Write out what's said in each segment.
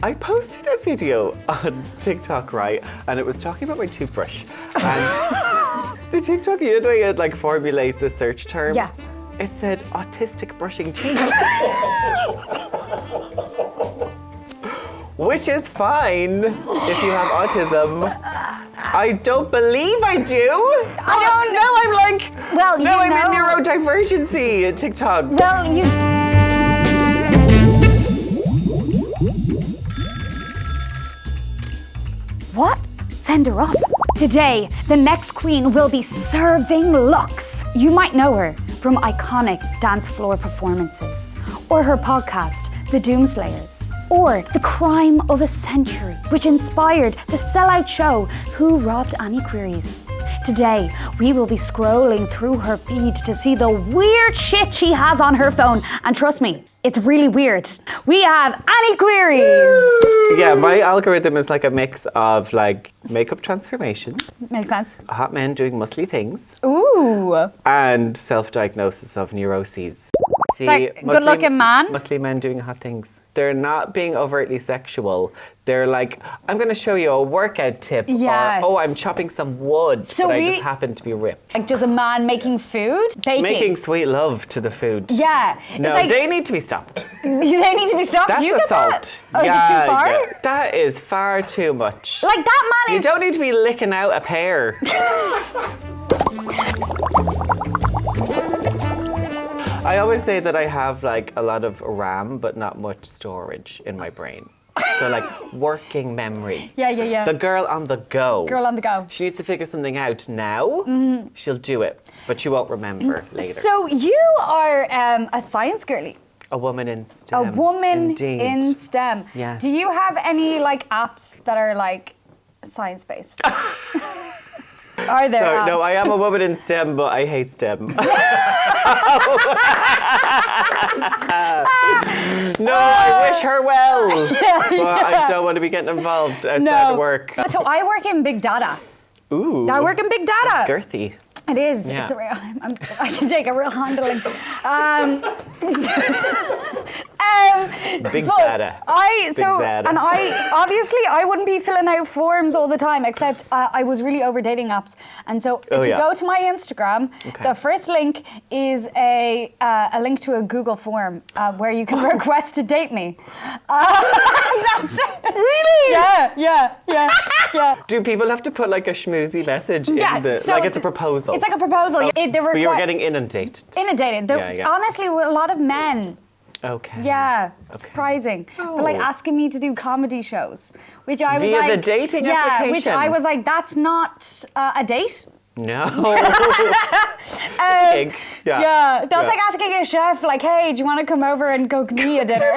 I posted a video on TikTok, right? And it was talking about my toothbrush. And the TikTok, you know the way it like formulates a search term? Yeah. It said autistic brushing teeth. Which is fine if you have autism. I don't believe I do. I don't know. I'm like, Well, no, you I'm know. in neurodivergency at TikTok. Well, you. What? Send her up. Today, the next queen will be serving looks. You might know her from iconic dance floor performances, or her podcast, The Doomslayers, or The Crime of a Century, which inspired the sellout show Who Robbed Annie Queeries. Today, we will be scrolling through her feed to see the weird shit she has on her phone. And trust me, it's really weird. We have Annie Queeries. Yeah, my algorithm is like a mix of like makeup transformation, Makes sense. hot men doing muscly things, Ooh. and self-diagnosis of neuroses. See, like good-looking man. Muscly men doing hot things. They're not being overtly sexual. They're like, I'm going to show you a workout tip. Yes. Or, oh, I'm chopping some wood, So but I we- just happen to be ripped. Like, does a man making food? Baking. Making sweet love to the food. Yeah. No, it's like, they need to be stopped. they need to be stopped. That's Do you get assault. that? Oh, is it too far? Yeah. That is far too much. Like that man You is. don't need to be licking out a pear. I always say that I have like a lot of RAM, but not much storage in my brain. So like working memory. Yeah. The girl on the go. Girl on the go. She needs to figure something out now. She'll do it, but she won't remember later. So you are a science girly. A woman in A STEM. woman Indeed. in STEM. Yeah. Do you have any like apps that are like science based? Are there So, apps? no, I am a woman in STEM, but I hate STEM. No, I wish her well, but I don't want to be getting involved outside of work. So I work in big data. Ooh, I work in big data. girthy. It is. Yeah. It's a real. I can take a real handling. Big but data. Big data. And I obviously I wouldn't be filling out forms all the time, except I was really over dating apps. And so if you go to my Instagram, the first link is a link to a Google form where you can request to date me. That's it. Really? Yeah. Do people have to put like a schmoozy message in the, so like it's a proposal? It's like a proposal. But you were getting inundated. inundated. Yeah. Honestly, with a lot of men. Okay. Yeah, Okay. surprising. Oh. But like asking me to do comedy shows, which I was Via like, the dating which application? I was like, that's not a date. No. Um, Big. Yeah. Yeah, that's like asking a chef, like, hey, do you want to come over and cook me a dinner?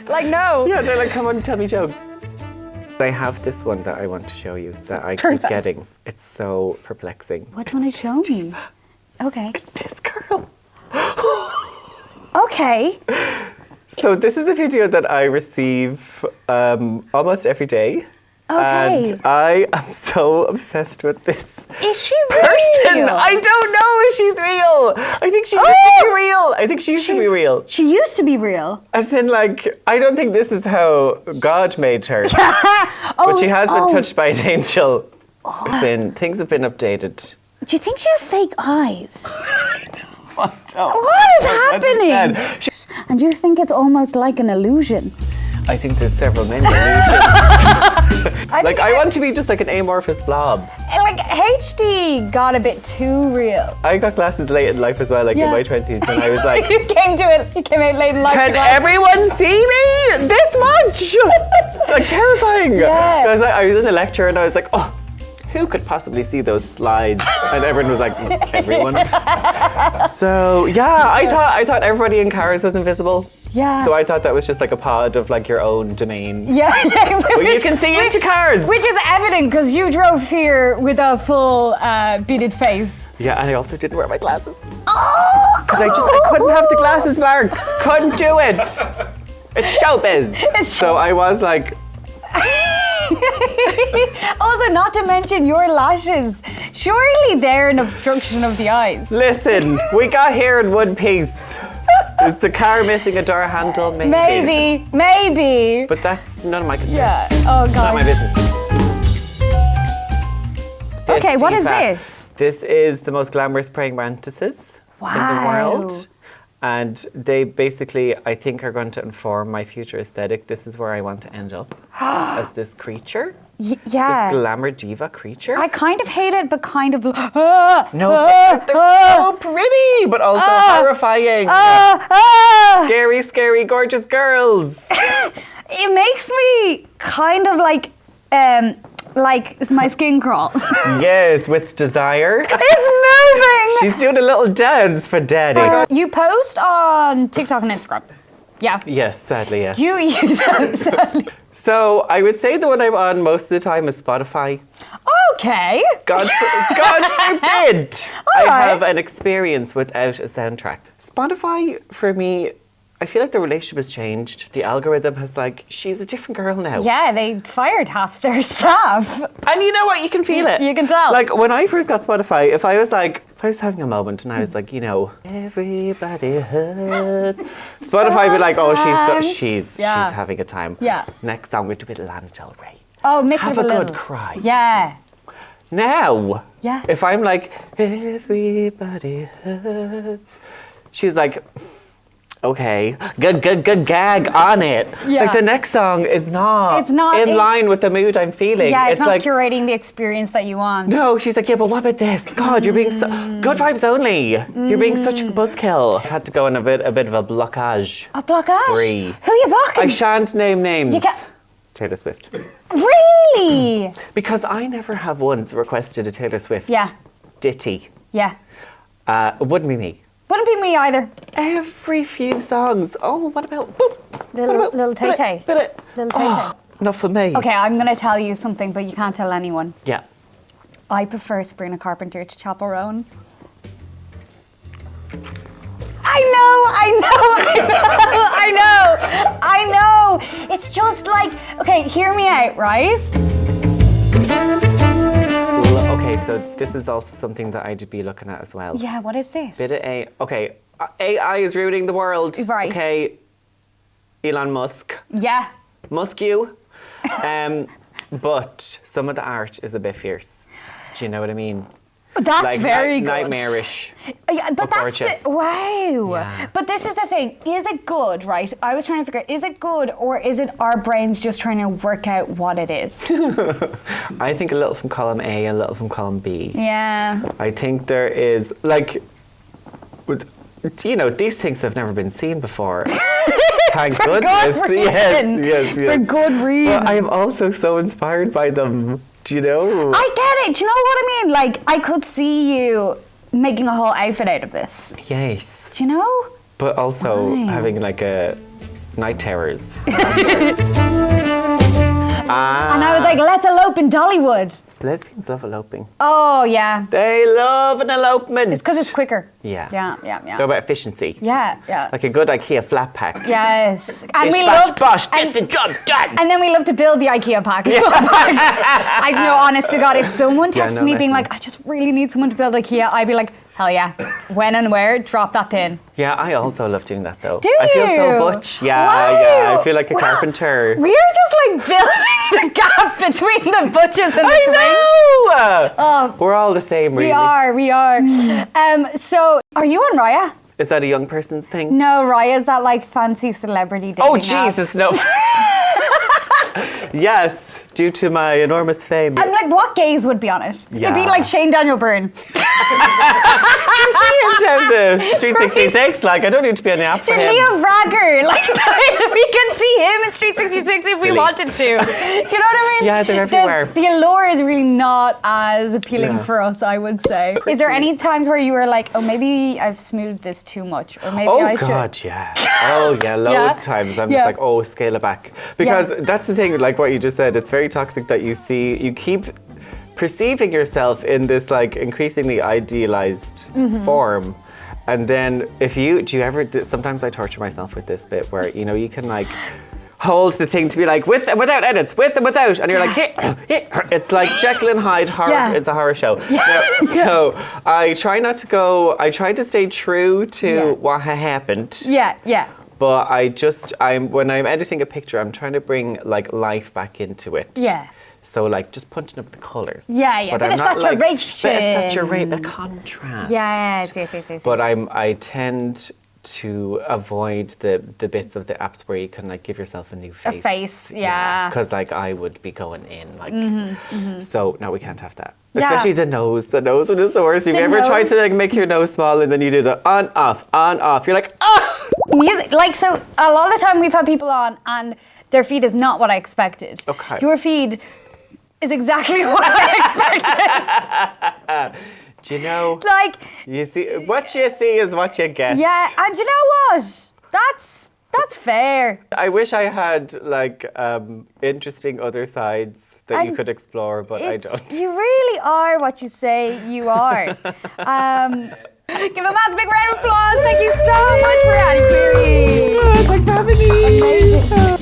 like, no. Yeah, they're like, come on, tell me jokes. I have this one that I want to show you that I Perfect. keep getting. It's so perplexing. What do you want to show me? Okay. This girl. Okay. So this is a video that I receive almost every day. Okay. And I am so obsessed with this Is she person. real? I don't know if she's real. I think she used to be real. I think she used to be real. She used to be real. As in, like, I don't think this is how God made her. But she has been touched by an angel. Things have been updated. Do you think she has fake eyes? What What is happening? And you think it's almost like an illusion? I think there's several many illusions. I want to be just like an amorphous blob. Like HD got a bit too real. I got glasses late in life as well, like in my 20s, and I was like, you came out late in life. can everyone see me this much? Like terrifying. Yeah. I was in a lecture and I was like, oh, who could possibly see those slides? And everyone was like, everyone. So yeah, I thought everybody in cars was invisible. Yeah. So I thought that was just like a pod of like your own domain. Yeah. Well, you can see into cars. Which is evident because you drove here with a full beaded face. Yeah, and I also didn't wear my glasses. Oh! Because I couldn't have the glasses, Marks. Couldn't do it. It's showbiz. So I was like... Also, not to mention your lashes. Surely they're an obstruction of the eyes. Listen, we got here in one piece. Is the car missing a door handle? Maybe. But that's none of my concern. Yeah. Oh God. Not my business. Okay, what is Tifa, this? This is the most glamorous praying mantises in the world. And they basically, I think, are going to inform my future aesthetic. This is where I want to end up as this creature. Yeah. This glamour diva creature. I kind of hate it, but kind of. No, they're so pretty, but also horrifying. Scary, gorgeous girls. It makes me kind of like it's my skin crawl. Yes, with desire. It's moving. She's doing a little dance for daddy. You post on TikTok and Instagram. Yeah. Yes, sadly, yes. Do you use them? Sadly? So I would say the one I'm on most of the time is Spotify. Okay. God forbid I have an experience without a soundtrack. Spotify, for me, I feel like the relationship has changed. The algorithm has she's a different girl now. Yeah, they fired half their staff. And you know what? You can feel it. You can tell. Like when I first got Spotify, if I was having a moment and I was like, everybody hurts. Spotify would be like, oh, she's having a time. Yeah. Next song we'll do a bit of Lana Del Rey. Oh, mix Have it a a little. good cry. Yeah. Now, Yeah. if I'm like, everybody hurts, she's like, okay, good gag on it. Yeah. Like the next song is not, It's not in line with the mood I'm feeling. Yeah, it's not like, curating the experience that you want. no, she's like, yeah, but what about this? God, you're being so, good vibes only. You're being such a buzzkill. I've had to go on a bit of a blockage. A blockage? Free. Who you blocking? I shan't name names. You ca- Taylor Swift. Really? Because I never have once requested a Taylor Swift ditty. Yeah. It wouldn't be me. Wouldn't be me either. Every few songs. Oh, what about boop? Little Tay-Tay. Little Tay-Tay. Oh, not for me. Okay, I'm going to tell you something, but you can't tell anyone. Yeah. I prefer Sabrina Carpenter to Chappell Roan. I know. It's just like, okay, hear me out, right? Okay, so this is also something that I'd be looking at as well. Yeah, what is this? Bit of AI is ruining the world. Right. Okay, Elon Musk. Yeah. Musk you. But some of the art is a bit fierce. Do you know what I mean? That's very good. Nightmarish. Yeah, but that's wow. Yeah. But this is the thing. Is it good, right? I was trying to figure out, is it good or is it our brains just trying to work out what it is? I think a little from column A, a little from column B. Yeah. I think there is, these things have never been seen before. Thank goodness. Yes. For good reason. But I am also so inspired by them. Do you know? I get it. Do you know what I mean? Like, I could see you making a whole outfit out of this. Yes. Do you know? But also Why? having a night terrors. And I was like, let's elope in Dollywood. Lesbians love eloping. Oh, yeah. They love an elopement. It's because it's quicker. Yeah. Yeah. They're about efficiency. Yeah. Like a good IKEA flat pack. Yes. And Bish, we bash, love bosh, get the job done. And then we love to build the IKEA pack. I know, honest to God, if someone texts me being like, I just really need someone to build IKEA, I'd be like, hell yeah. When and where, drop that pin. Yeah, I also love doing that though. Do I feel you? so butch. Yeah, Wow. I feel like a carpenter. We are just like building the gap between the butches and the twins. We're all the same, really. We are. So, are you on Raya? Is that a young person's thing? No, Raya's that like fancy celebrity dating Oh, app. Jesus, no. Yes, due to my enormous fame. I'm like, what gays would be on it? Yeah. It'd be like Shane Daniel Byrne. You see him down the Street 66, I don't need to be on the app for him. Leo Ragger, we can see him in Street 66 if we wanted to. Do you know what I mean? Yeah, they're everywhere. The allure is really not as appealing for us, I would say. Is there any times where you were like, oh, maybe I've smoothed this too much, or maybe I should? Oh God, yeah. Oh yeah, loads of times. I'm just like, oh, scale it back. Because that's the thing, like what you just said, it's very toxic that you keep perceiving yourself in this increasingly idealized form. And then sometimes I torture myself with this bit where, you can hold the thing to be like with and without edits, with and without, and you're like, it's like Jekyll and Hyde horror. Yeah. It's a horror show. So I try not to go. I try to stay true to what happened. Yeah. But when I'm editing a picture, I'm trying to bring like life back into it. Yeah. So like just punching up the colours. Yeah. But Bit of saturation. Bit of saturation, a contrast. Yes. But I tend to avoid the bits of the apps where you can like give yourself a new face. A face, yeah. Because like I would be going in like. So no, we can't have that. Yeah. Especially the nose. The nose one is the worst. Have you ever nose. tried to like make your nose small and then you do the on off? You're like Music, like, so a lot of the time we've had people on and their feed is not what I expected. Okay. Your feed is exactly what I expected. Do you know? Like, What you see is what you get. yeah, and you know what? That's fair. I wish I had like interesting other sides that you could explore, but I don't. You really are what you say you are. Give a massive big round of applause. Thank you so much for adding Queeries. Thanks for having me. Amazing.